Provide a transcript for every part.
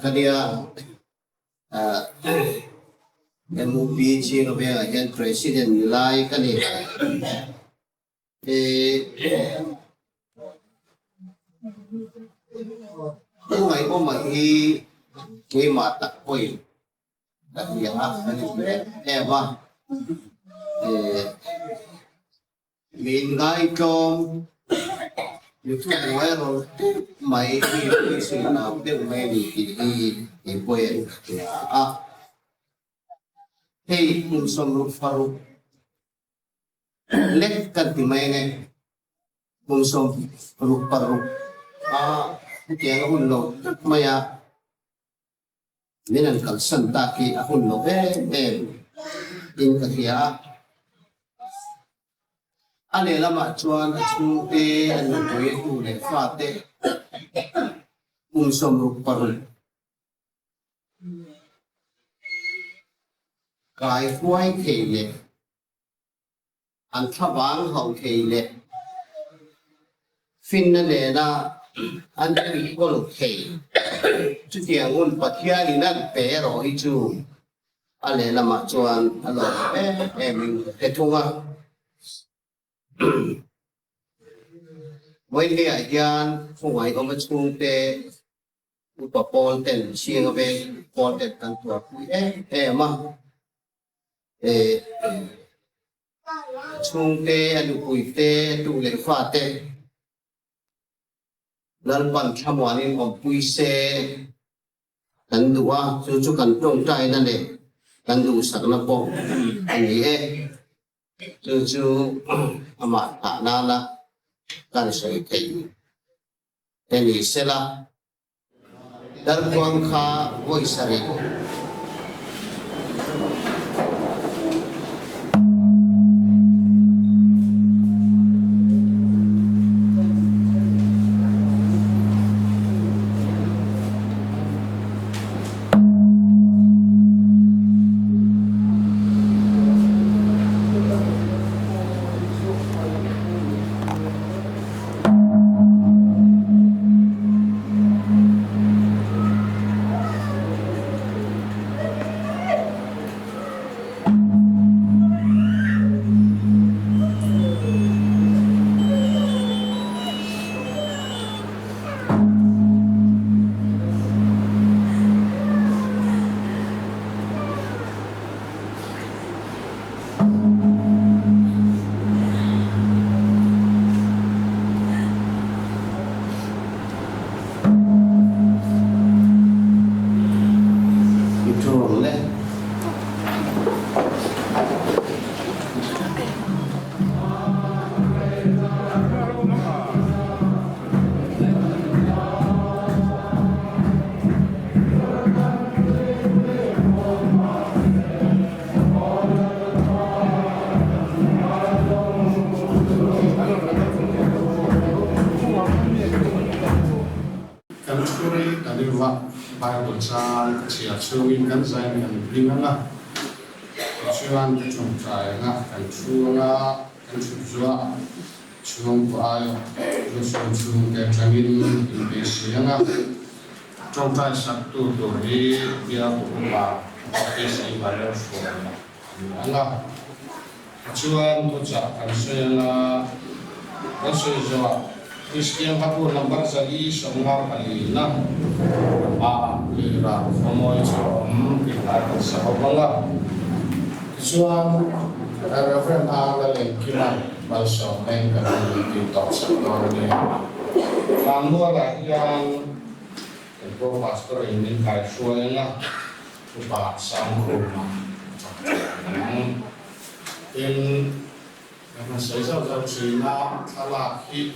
kania MOP chi no be hian president lai kani ngày có mà cái mà tập quỷ đặc biệt là em mà mình ngay trong YouTube rồi mấy cái sự nào đều nghe thì quên hey mình sống lúc faru lek kan ti mai ne mình sống lúc faru cái hun lo maya nên cần sân ta khi hun lo in cái kia anh ấy làm mà chuan chú anh ấy nói tu này phát mình sống lúc faru cái quay kỳ lệ anh thắp vàng hậu kỳ lệ phim này là anh bị có lục kỳ chú tiền nguồn bát kia đi năn bé rồi chú anh ấy làm mà chuan anh nói em cái thùng à với cái ai gian không phải có một chung tê một bồn tên xiên về bồn tên tăng tuổi mà chung tê anh bùi tê tu lệ pha tê lần bằng tham quan in bằng bùi xe cần đủ chú cần trông traiนั่น để cần đủ sắc là bộ anh ấy chú mà thả na là cần sợi thị tên gì sẽ là dar quang kha voi sari Bible sang chia chuin kan zai kan ringanga chuan ke chung trai nga kan chuanga kan chuzua chung pai lo chung ke changin in sianga chung trai sak tu hi bia bu ba ke sai ba lo so anga chuan to cha kan sela kan se jo Christian kapur lambar sagi semua kali na lira semua itu kita sahabat Suan Reverend ala lengkiman balso lengkan di top sektornya lalu yang itu pastor ini kayak suanya upah sanggup in karena saya sudah Cina laki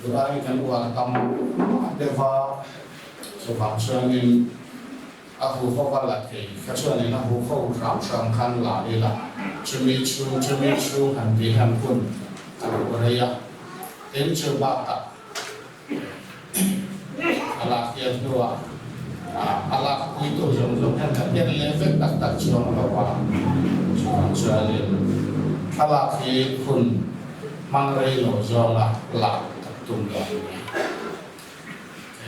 berani kan welcome deva sebangsain aku kau laki kecuali aku kau ramsangkan lah dia cemicu hanti pun aku beraya ini coba tak alak yang dua alak itu jom kan dia level tak jom bawa sebangsain alak pun mangrai lo zola la tung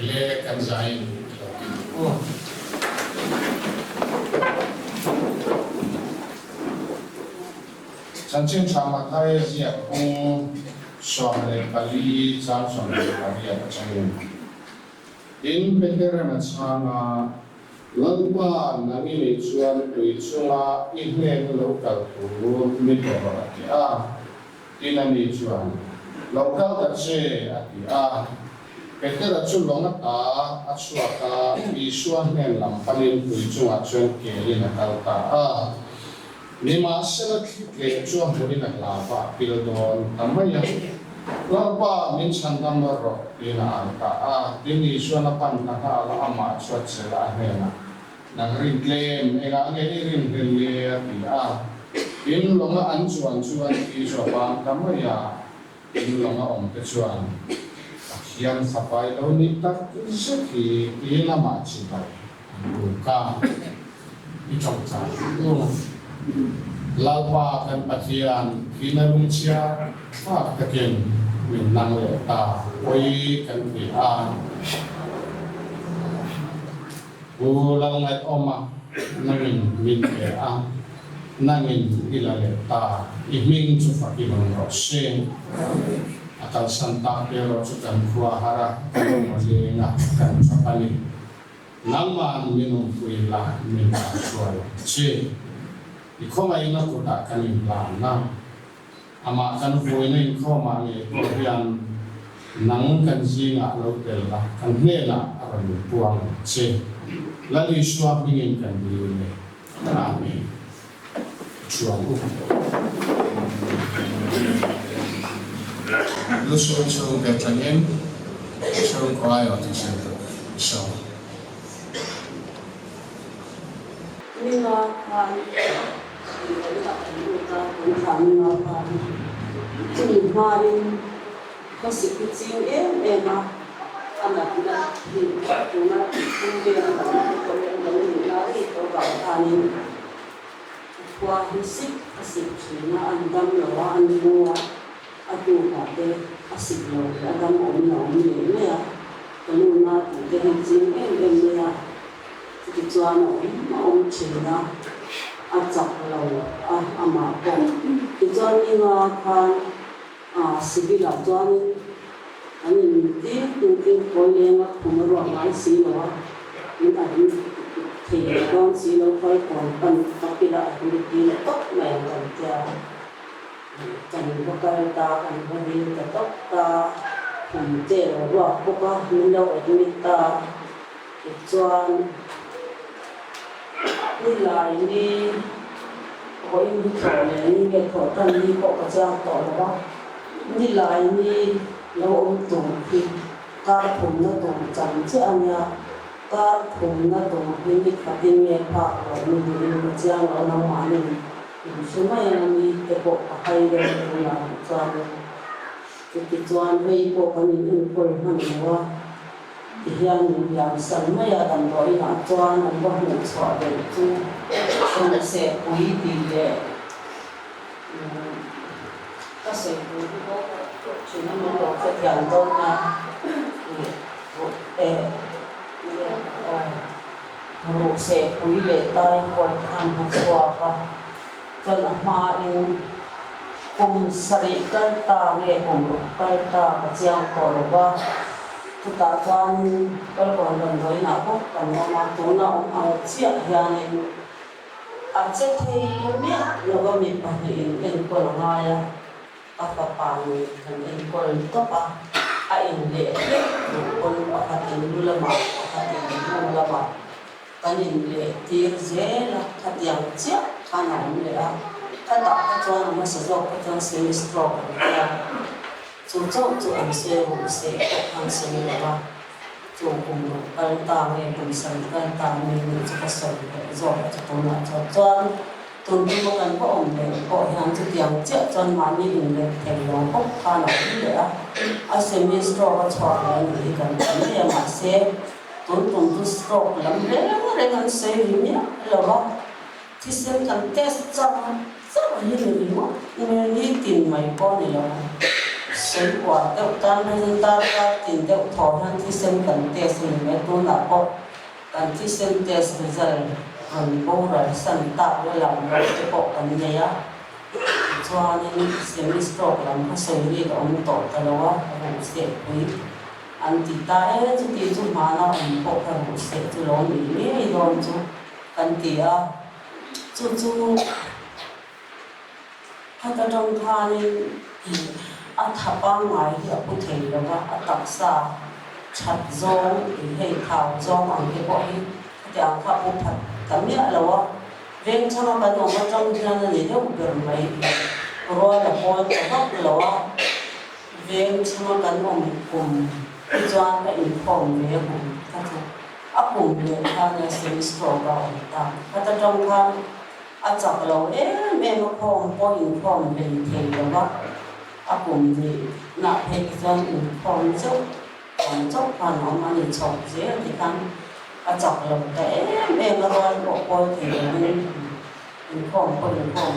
le kan zai Sanchin sama thai zia kung somre kali sam somre kali apa cangin. In pendera na sama lalpa nangi ni chuan tui chunga ihnen lokal tu midora ati a inani chuan lokal ta che ati a pendera chu longa ta achuaka isuan hen lampanin tui chunga chuan kelin akalta a Lima sila kike chuan muli naglaba pilodon tamaya laba minsan namaro pina alka dini suan apan nakala ama suat sila hena nang ringlem ega ngeni ringle in longa anchuan iso bang tamaya in longa omte chuan hian sapai lo ni tak seki ina ma chibai buka ichong cha Lalpa kan patian kinarung cia takin minang leta oi kan pian ulang ngat oma nangin min nangin ila leta iming cufa kinong rosing akal santa pero sukan kuahara kanong malinga kan sapali naman minum kuila minta suai ci Iko may ina ko ta kanin plana. Ama kan vui na iko mangi korean nang kanji nga lotel la kanela aran puang che. Lali suap bingin kan diune. Amen. Suang u. Lusun suang betangin. Suang ko ayo ti sento. So. Nina kan Kami apa? Jadi hari masih kecil anak kita di rumah kemudian kami lari ke tani. Kuah hisik asik cina andam lawa anua atu kate asik lawa andam om ya. Kalau nak kecil ya. Jadi tuan om cina. Acak lalu ama pom. Ijan inga kan sibila tuan ani mungkin kolenga kumaro mai silo minta ini tiada silo koi kon kapila ini tok mai kan dia kan bakal ta kan beri tok ta je wa buka milau ini ta ijan nilai ini kau ini kalau ini kita kan ini kau kerja tahu apa nilai ini lo untuk karpun itu janjiannya karpun itu ini katanya pak ini kerja lo nama ini semua yang ini tepuk pakai dengan jangan kecuali itu kan ini perlu mana yang sama ya dan doi nak tuan ambah nak suat itu sama se kui dia kasih itu cuma mau kerjaan dona mau se kui letai kau kan suat jangan main sarikan tahu kerja kerjaan korban kita tuan kalau dan doi nak kan mama tu nak siap yang aceh ini juga mimpahnya ini kalau ngaya apa pagi kan ini kalau itu apa ini kalau apa ini lama kan ini tirzel kan yang siap kan ini kan tak tuan masih jauh kan semestro做安些有些安些的做工作，跟单位本身跟单位这个生活做这都拿做专，都不跟不我们不像这样这专门的人的培养不看了的些没 stroke 错的你跟这样嘛些，都 stroke 了，人些里面了吧，其实跟 test 这么一个地方，因为你定没过的了。sei quả đeo tan hay dân ta ta tìm đeo thọ han thi xem cần test mình mới tu nạp bộ cần thi xem test result còn bố rồi sẵn tạo ra làm một cái bộ cần này á cho nên semester làm cái sợi đi cái ông tổ cái đó ông sẽ quý anh thì ta ấy chú tí chú mà nó ông bộ cái ông sẽ chú lo nghĩ rồi chú cần tí á chú hay ta trong thà nên anh thắp băng ngoài thì ông thấy là cái tập sa chặt rong thì hay thảo rong ông cái bộ ấy thì ông thắp ông thật cảm nhận làว่าเรื่องชาวบ้านเราไม่ต้องที่นั่นนี่เดี๋ยวเกิดไม่เพราะว่าพอจะต้องเราว่าเรื่องชาวบ้านเรากลุ่มจวนและอินฟอร์มเนี่ยกลุ่มก็จะกลุ่มเนี่ยทางเนี่ยเซมิสโตรเราต่างก็จะต้องทำอาจารย์เราแม่มาพร้อมพออินฟอร์มเป็นเทงแล้วว่ากลุ่มนี้นักเพลงจวนอินฟอร์มเจ้าผ่านออกมาในช่องเสียที่กันอาจารย์เราแต่แม่มาร้อยบอกพอถึงอินฟอร์มพออินฟอร์ม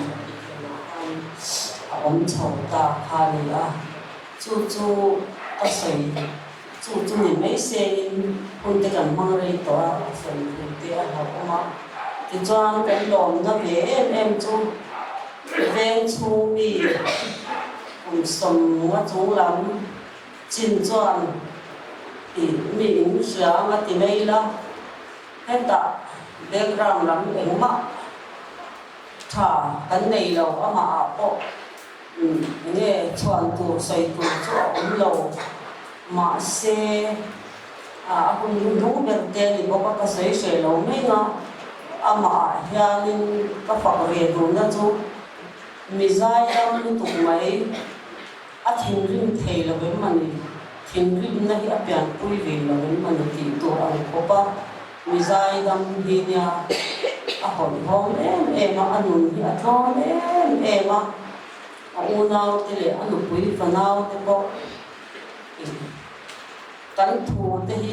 ผมชอบตาพาเลยอ่ะจู่ก็ใส่จู่นี่ไม่เสียคนที่กันมั่งเลยตัวใส่คนที่เราเอามาที่จวนเป็นลมนะเว้ยจู่เว้ยชูมีผมสมว่าจงลำจินจวนมีอินเสียมาที่ไม่ละให้ตัดเด็กรำลำเองมาถ้ากันในเราเอามาอาบเนี่ยชวนตัวใส่ตัวชั่วเรามาเสคุณรู้แบบเดียวบอกว่าใส่เสียเราไม่เนาะอามาเฮียนี่ก็ฝากเรียนดูนะจูมีใจเราไม่ถูกไหมทิ้งริมเทเราเป็นมันทิ้งริมนั่นที่เปลี่ยนปุยเวเราเป็นมันที่ตัวเราเพราะว่ามีใจดำที่เนี่ยหอมหอมมาอันนู้นที่อันนู้นมาอุณาวที่เลยอันนู้นปุยฝันาวที่บอกกันทูที่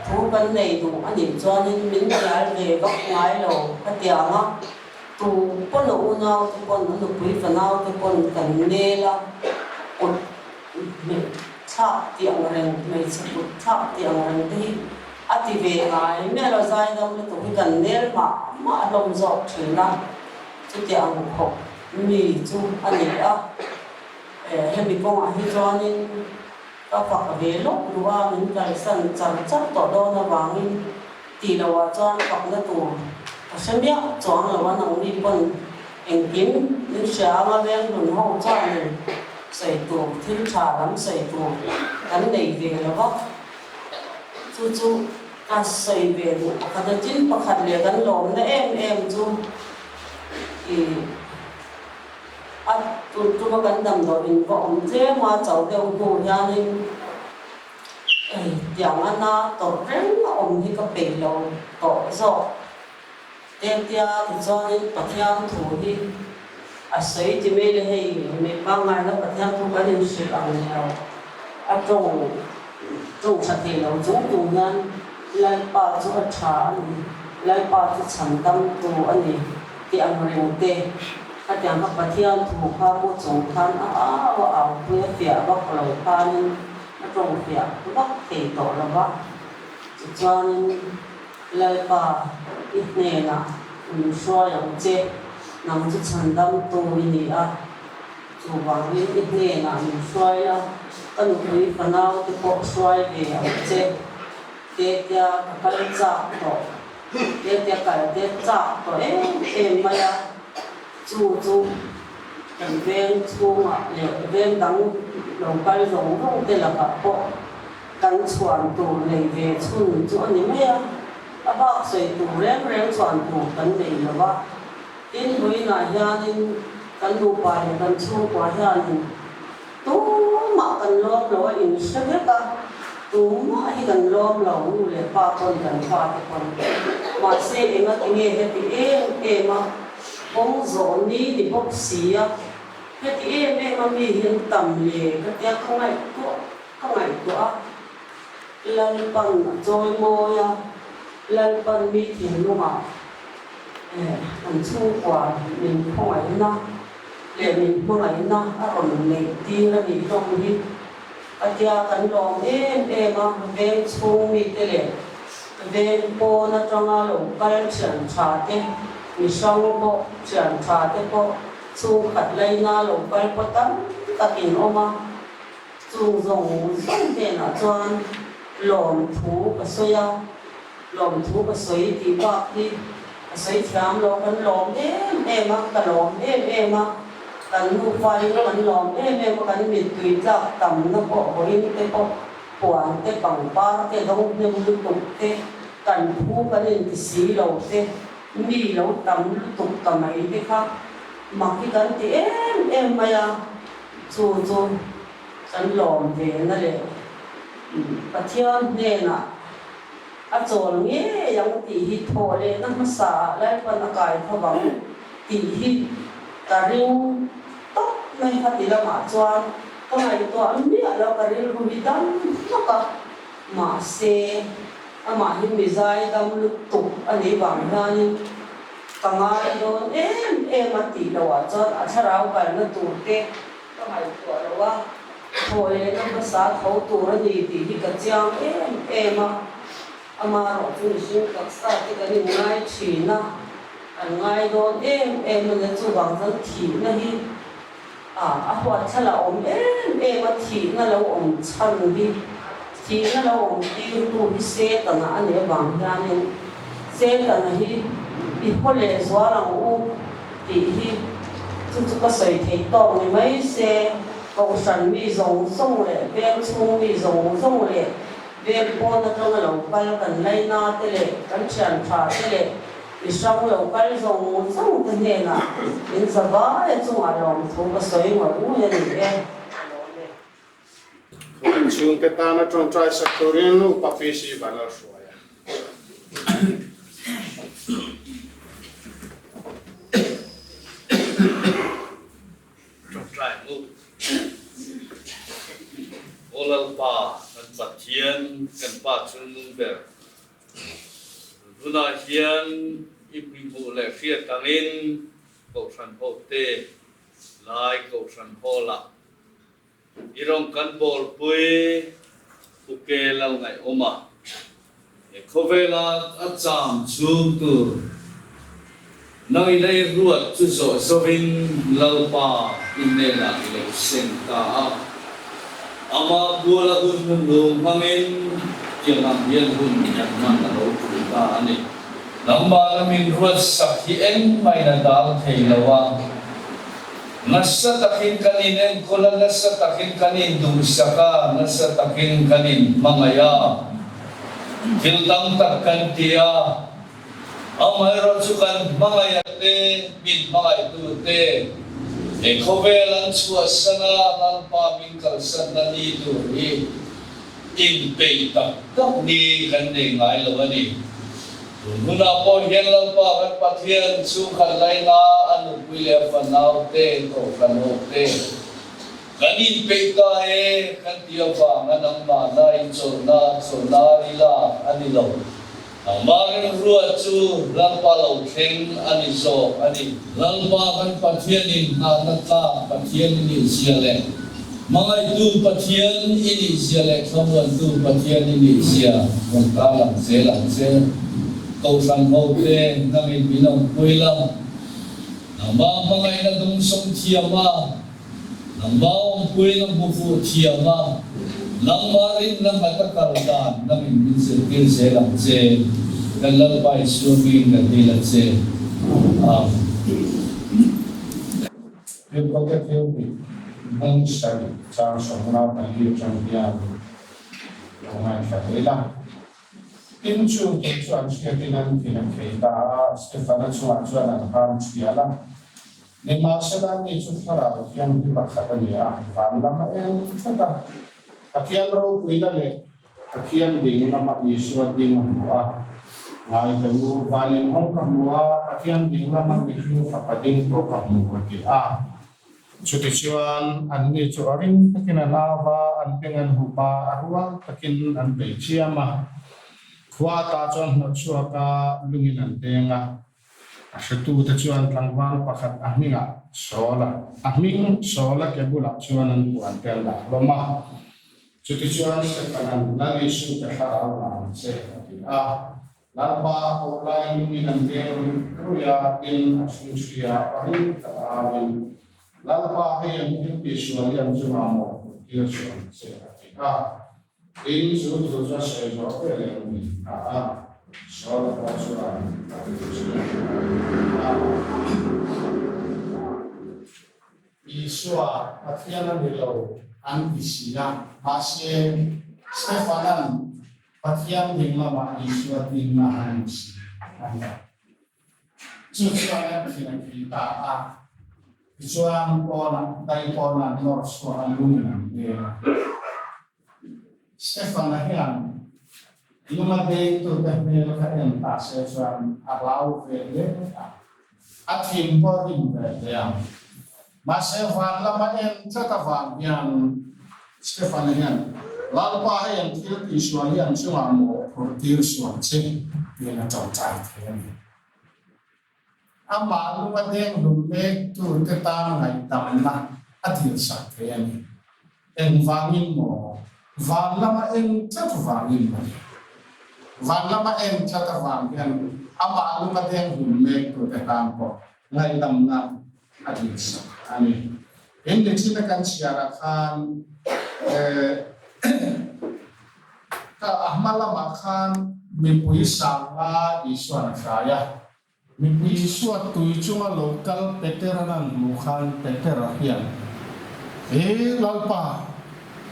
ทูกันในดูอันนี้จวนนี้มิ้นท์ยาเลยก็ง่ายเราพัทยามาตูปนอุณาวที่ปนอันนู้นปุยฝันาวที่ปนกันเนล่ะอดไม่ชาติอย่างไรไม่ใช่บุตรชาติอย่างไรที่อธิเวงไงแม่เราใจดำเลยตัวกันเนลมาลมจอกถึงนะจุดอย่างหกมีจุดอันนี้ให้มีกองให้จอนี่ก็ฝากเวลกดูว่ามันใจสั่นจับต่อโดนระวังตีเราว่าจอนฝักนั่นตัวฉันเดียวจอนเราว่าน้องนี่ปนเองกินนึกเสียมาเลี้ยงหนุนห้องจอนเลยใส่ตัวทิ้งชาล้ำใส่ตัวกันในเวแล้วก็จู่การใส่เวลเขาจะจิ้นประคัดเลี้ยกันหลอมนะจู่ตัวมากันดำดอกอินก็อมเจ้มาเจ้าเดียวหูยานี่อย่างนั้นนะต่อเร่งอมที่ก็เป็นเราต่อจอเตี้ยที่จอนี่ปัทยามถูที่อาศัยที่ไม่ได้ให้ไม่บางงานแล้วปัทยามถูก็เรียนสื่ออันนี้เราจงสติเราจงดูงานไล่ป่าจุดชาไล่ป่าจุดฉันตั้งตัวอันนี้ที่อันเรียนเตะถ้าอย่างกับปัทยามถูกพาผู้จงท่านว่าเอาเพื่อเสียว่าเราพานี่จงเสียว่าเตะต่อแล้วว่าจุดจวนไล่ป่าอีกเนี่ยนะช่วยอย่างเจ้นำจุดฉันตั้งตัวนี่จูบางวิธีเนี่ยนะช่วยแล้วก็หนุ่มฝันเอาที่พบช่วยเดียวเจ้เดียกันจับต่อเดียกันเดียจับต่อมาละจู่เป็นเว้นช่วงเนี่ยเว้นดังลงไปลงเดียละกับพวกกันชวนตัวเลยเว้นชุนจู่นี่ไม่บอกใส่ตัวเร่งชวนตัวกันเลยหรือว่าอินบุยน่ะยานิกันดูไปกันชูกว่ายานิตัวมากันล้อมเราอินเสียกันตัวมาให้กันล้อมเราเลยป้าคนกันป้าคนมาเสียเองก็เงี้ยเหตุมาบงโซนี่ดิบกเสียเหตุมันมีเห็นต่ำเลยก็เดี๋ยวข้างในตัวลันปันจอยโมยลันปันมีถิ่นลูกอันชูกว่าหนึ่งหอยนะ liền mình mua ngày na còn này tiêu là mình trong đi atia kan lom em mà về chung mi te le về po na trong a lo kal chan cha te mi sang po chan cha te po chung khat lai na lo kal po tam takin oma chung zong zong te na chuan lom thu ka soya lom thu ka soi ti ba đi soi thiam lo kan lom em mà ka lom em mà kan nu fai lo kan lom em mà kan mi tui tla tam na po hoin te po puan te pang pa te dong ne mu tu te kan thu kan in ti si lo te mi lo tam lu tu ka mai te kha ma ki kan ti em ma ya chu kan lom ve na le pathian ne na a chol nge yang ti hi tho le na ma sa lai pan akai thawang ti hi ta ring tok mai ha ti la ma chuan ka ngai to an mi ala ka ril ru mi dam na ka ma se ama hi mi zai dam lu tu ani wang na ni ka ngai don em a ti lo wa chuan a tharau ka na tu te ka ngai to lo wa thôi nó có xã thấu tù nó gì thì cái trang em mà ama rồi chúng mình các xã thì cái này ngay chỉ na ngay đó em mình chú bằng dân thì nó đi hoặc là là em mà thì nó là chăn đi thì nó là tiêu tu đi xe tận anh ấy bằng ra nên xe tận đi đi có lẽ do là thì chúng có sợi thấy to thì mấy xe cầu sản mi giống sông lệ bên chung mi giống sông lệ bên con nó trong lầu cal cần lấy na thế lệ cần chèn trà thế lệ vì sau lầu cal giống sông thế này là đến giờ vả để chung ở lòng thu cái sấy mà cũng như này em chung cái ta nó trong trái sectorial nó papi si bala suaya trong trái mu Olalpa kan pathian kan pa chung ber runa hian ipimu le fiat tangin ko san ho te lai ko san ho la irong kan bol pui uke lau ngai oma e khovela acham chung tu nai dai ruat chu zo sovin lalpa inela le sen ta ama bola hun lung pangin kiang hian hun yan man na ro ta ani lamba min ruat sakhi en mai na dal theilawa nasa takin kanin en kola nasa takin kanin dumsaka nasa takin kanin mangaya kiltang takkan tia amai ro chukan mangaya te bin mangai tu te e khovelan chua sana nan pa min kal san na ni tu ni in pe tak ni kan ne ngai lo ani muna po hian lo pa kan pathian chu khan lai na anu puile fanau te ko kanu te kanin pe ka e kan tia ba nang ma nai chona ri la ani lo Amarin ruat chu lampa lau keng ani so ani lampa kan pathian in anaka pathian ini siale mangai tu pathian ini siale kamuan tu pathian ini sia mengkalang se kau sang mau te nangin binong puilam nama mangai na dong song tiama nama puilam bufu tiama Langmarin ng matakaldan ng imbinsitil selang se kalalpay suming na dilat se yung pagkakilpi ng sari sa sumuna pag-ibig ng biyado yung mga kakila pinchu ang sikatinan pinagkita Stefana Chuan ang hamstiyala ni masalang ito para yung ibakatan niya ang lamayan kata Akian raw puidale, akian din na mag-iswat din mga ngai kamu valin hong kamua, akian din na mag-iswat kapading ko kamu kia. Sutisuan andi cuaring takinanava antingan hupa arwa takin antai ciama. Kuata cuan natsuaka lunginan tenga. Satu te chuan tlangwang pakhat ahminga sola ahming sola ke bula chuan an puan tel da loma chuti chuan se kanan lali su te harau na se a lalpa online in an dem ruya in asusia parin ta awin lalpa he an pi suan yan chuma mo il chuan se a in su tu za se zo pe le ni a sola pa chuan Isua Pathiana Milo an Isina Masih Stefanan Pathian Lama Isua Tingna Hans Cucuan kita Cucuan pona Dari pona North Korea Luminan Stefana Hian Lumade itu teknik yang tak sesuai alau verde atim podim verde Masih lama yang catatan yang Stefanian lalu pakai yang tidak disuaian cuma mau bertir suaci yang cocok ini. Amal lumade yang lumek tu ketang hai tamna adil sakti ini. Envangin mo, lama yang catavangin mo, lama yang catavangin. Amal lumade yang lumek tu ketang ko hai tamna adil sakti. Amin. Ini kita akan siarakan ke ahmala makan mipui sanga isuan saya mipui suatu cuma lokal peteranan bukan peterahian lalpa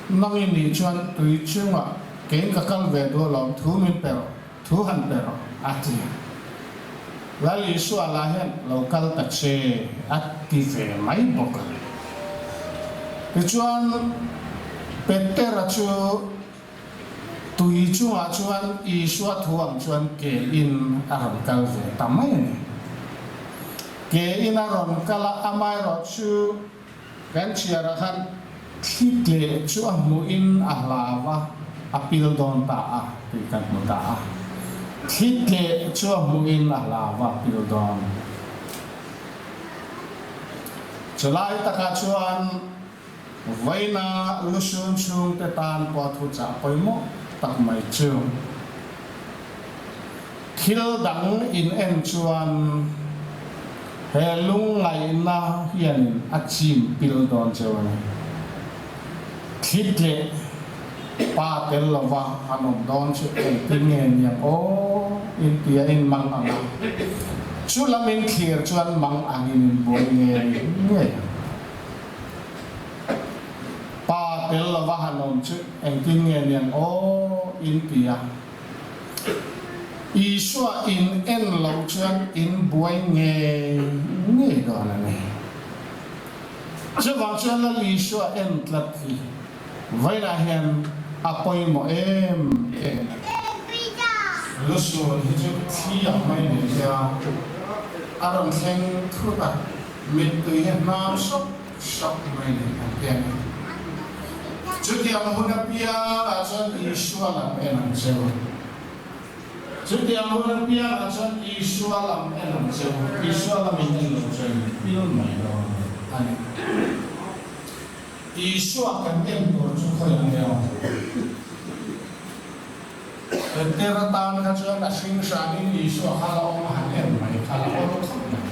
nang ini cuan tui cuma kain kakal vedo lam tuhan pero ati lalu isu alahan lokal takse aktif mai bokal. Kecuali peter acu tujuh acuan isu tuang cuan kein aram kalve tamai ni. Kein aram kala amai rocu kan ciarahan title cuan muin ahlawa apil don taah ikan mutaah. Title cuan muin ahlawa apil don. Celai takacuan Vaina lusun chung tetan potu ca poimo tak mai chung thil dang in en chuan helung lai na hian achim pil don chuan thile pa tel lova anom don chu en pingen yang o in pia in mang ang chu lamin clear chuan mang angin boy nge Pela wahanon cu engkingen yang India isua in en laucuan in buai nge dona ne sebab cuan la isua en tlati vai na hian apoi mo lusun hiju thi mai ne ya aron theng thuta mit tu hian na sok mai ne pian Jadi yang mula pia asan isu alam enam sewa. Jadi yang mula pia asan isu alam enam sewa. Isu alam ini enam sewa. Pilih mana? Ane. Isu akan endur juga yang dia. Teratan kacuan asing sani isu kalau orang enam, kalau orang tak.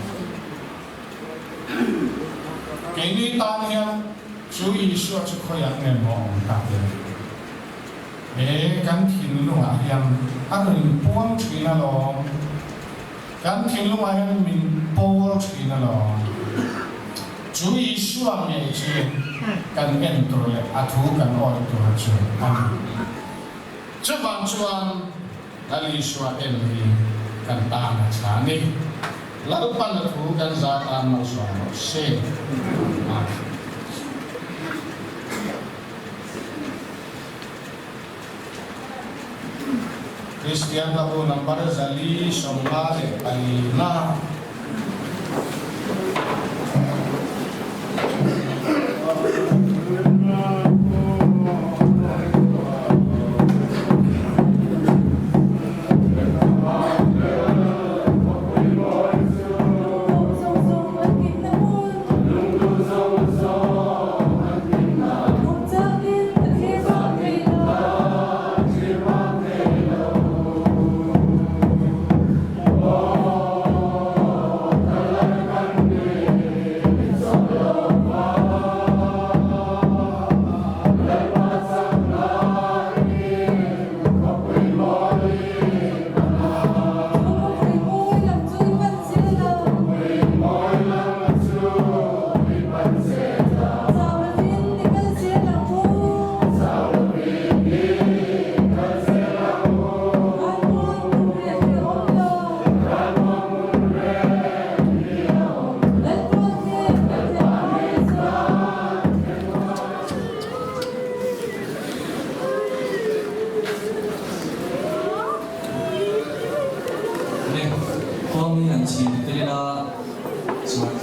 Kini tanya. Chú isu chú khơi ăn em mong đặc biệt, gắn thìn lúc mà em ăn mình buông chỉ là lo, gắn thìn lúc mà em mình buông chỉ là lo, chú isu ăn em chỉ gắn em thôi, thu gắn oi thôi chú ăn, chú bằng chú ăn, là isu em đi gắn ta là chán đi, lalu pan thu gắn ra ăn mà sống sẽ Kristian tahu nomor Zali Somale Alina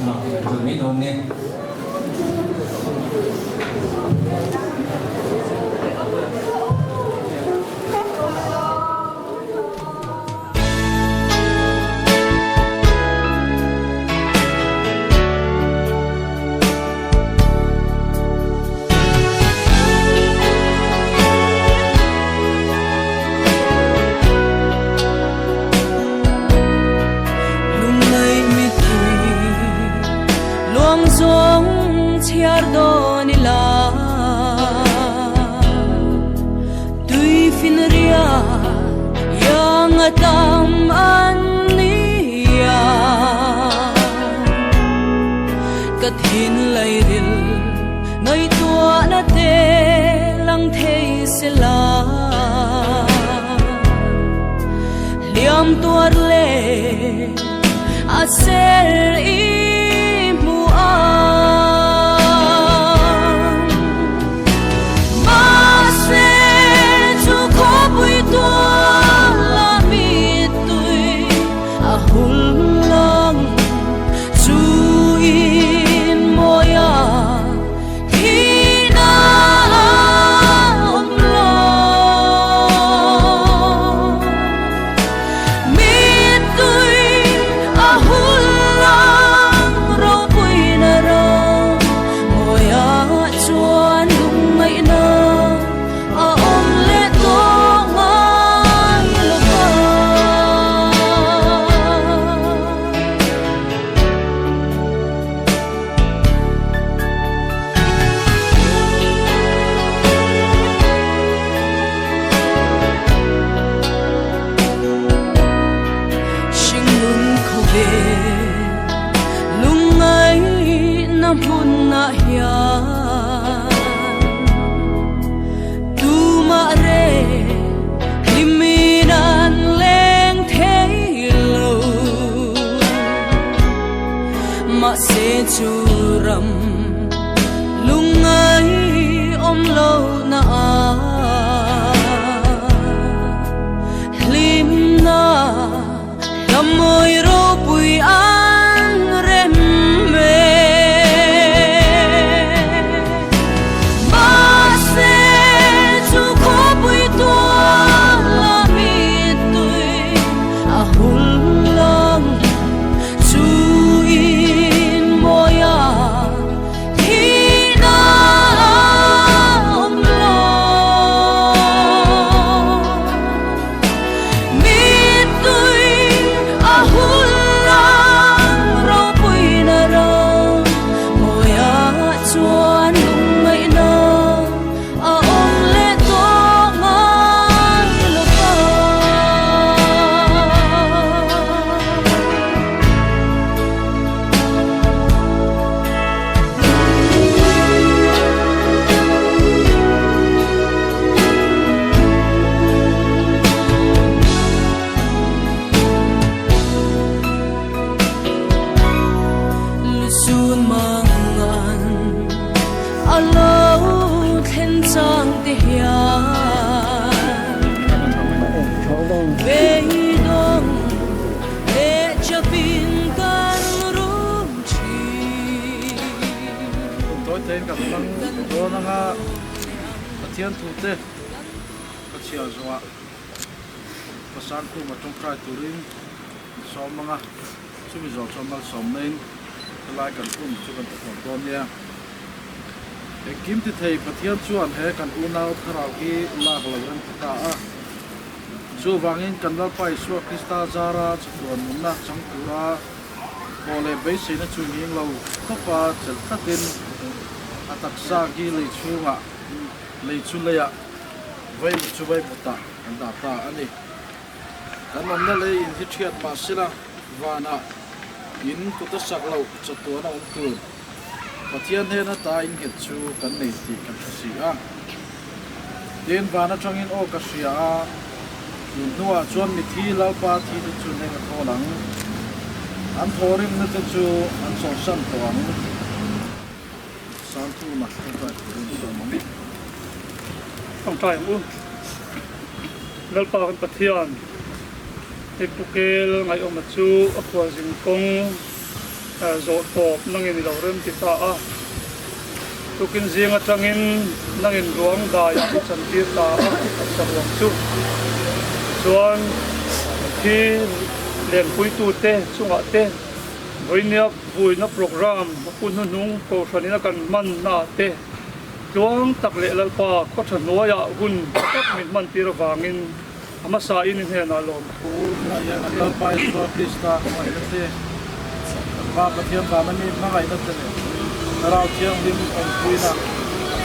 ตัวนี้โดนเนี่ย Nila tui finria yang atam ania kathin lairil noi tua na te lang thei sela liam tuar le aser churam lungai om lo na lim na lamoy ro pui an rem me ba se chu ko pui to la mi tui a hul long chuกับนังโดนนะฮะเทียนถูกเตะก็เชียวจังหวะประสานคู่มาตรงใครตุรินซ้อมมั้งอ่ะช่วยมีซ้อมมาซ้อมเองไล่กันพุ่งช่วยกันตะโกนตอนเนี้ยเด็กกิมที่ไทยประเทศชวนให้กันอุณาคารากีลากหลังตาช่วยวางเงินกันว่าไปช่วยคริสตาจาราจวนมุนนะจังกุระพอเลยเบสนะช่วยยิงเราเข้าไปจะทัดดินตักซากีเลยชูงะเลยชูเลยอะไว้ช่วยพุทธะอันดับตาอันนี้กันนั่นเลยอินทิเชียดมาสิละวานะอินกุตสักเราจัตัวน่ะอุ่นตูปะเทียนเฮนะตาอินเห็ดชูกันในตีกันสิอ่ะเดินวานะจังอินโอกาเสียอยู่นัวชวนมิทีเล่าปาทีจะชูในกระโถหลังอันโทริมนั่นจะชูอันสองสั้นตัวนี้สามทุ่มมาต้องไปดูตัวมันนี่ต้องไปอุ้มแล้วปากันปะเทียนเอกปุเกลไงออกมาชูอควาสิงกง zo top nangin lo rem ti ta a tukin zinga tangin nangin ruang da ya chan ti ta a chawang chu chuan khi len pui tu te chunga te voinia buina program pun nung ko thanina kan man na te chuang tak le lalpa ko thanua ya hun tak min man ti rawangin ama sa in he na lom na ya na pa so pista mai te ba pathian ba mani ma ngai na te rao chiang lim on puina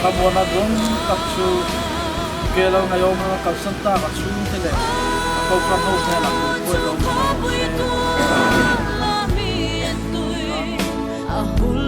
kamona dong kapsu kelo na yo ma kalsanta ka chu te le ko pra ho te na ko lo ma a hul